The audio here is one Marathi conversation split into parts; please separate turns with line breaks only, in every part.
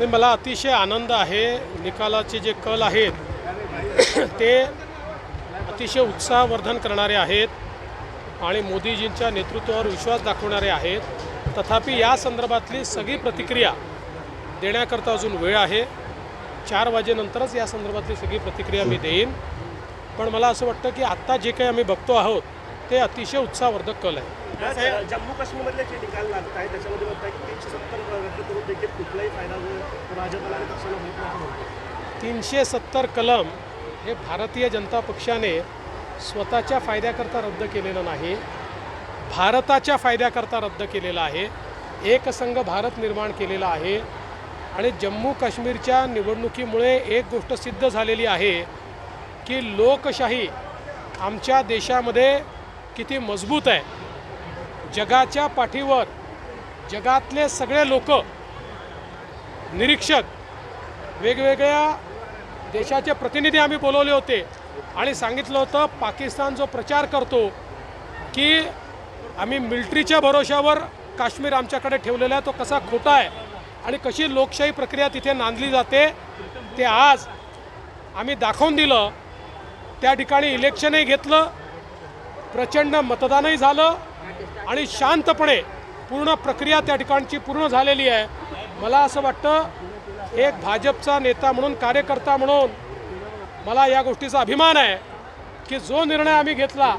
आणि मला अतिशय आनंद आहे। निकालाचे जे कल आहेत ते अतिशय उत्साहवर्धन करणारे आहेत आणि मोदीजींच्या नेतृत्वावर विश्वास दाखवणारे आहेत। तथापि या संदर्भातली सगळी प्रतिक्रिया देण्याकरता अजून वेळ आहे। 4 वाजेनंतरच या संदर्भातली सगळी प्रतिक्रिया मी देईन। पण मला असं वाटतं की आत्ता जे काही आम्ही बघतो आहोत ते अतिशय उत्साहवर्धक कल आहे।
जम्मू काश्मीरमधले जे निकाल लागत आहेत त्याच्यामध्ये म्हणतात की 370 रद्द करून देखील कुठलाही फायदा भाजपला आणि पक्षाला होत नाही।
370 कलम हे भारतीय जनता पक्षाने स्वतःच्या फायद्याकरता रद्द केलेलं नाही, भारताच्या फायद्याकरता रद्द केलेलं आहे। एकसंघ भारत निर्माण केलेला आहे आणि जम्मू काश्मीरच्या निवडणुकीमुळे एक गोष्ट सिद्ध झालेली आहे की लोकशाही आमच्या देशामध्ये किती मजबूत आहे। जगाच्या पाठीवर जगातले सगळे लोक निरीक्षक वेगवेगळ्या देशाचे प्रतिनिधी आम्ही बोलवले होते आणि सांगितलं होतं पाकिस्तान जो प्रचार करतो की आम्ही मिलिटरीच्या भरोशावर काश्मीर आमच्याकडे ठेवलेला आहे तो कसा खोटा आहे आणि कशी लोकशाही प्रक्रिया तिथे नांदली जाते ते आज आम्ही दाखवून दिलं। त्या ठिकाणी इलेक्शनही घेतलं, प्रचंड मतदानही झालं आणि शांतपणे पूर्ण प्रक्रिया त्या ठिकाणची पूर्ण झालेली आहे। मला असं वाटतं एक भाजपचा नेता म्हणून, कार्यकर्ता म्हणून मला या गोष्टीचा अभिमान आहे की जो निर्णय आम्ही घेतला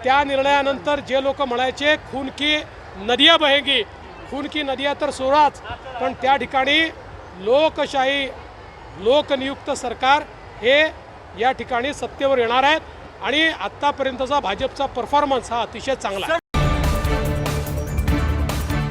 त्या निर्णयानंतर जे लोक म्हणायचे खून की नदिया बहेगी, खून की नदिया तर सोडाच, पण त्या ठिकाणी लोकशाही लोकनियुक्त सरकार हे या ठिकाणी सत्तेवर येणार आहेत आणि आत्तापर्यंतचा भाजपचा परफॉर्मन्स हा अतिशय चांगला आहे।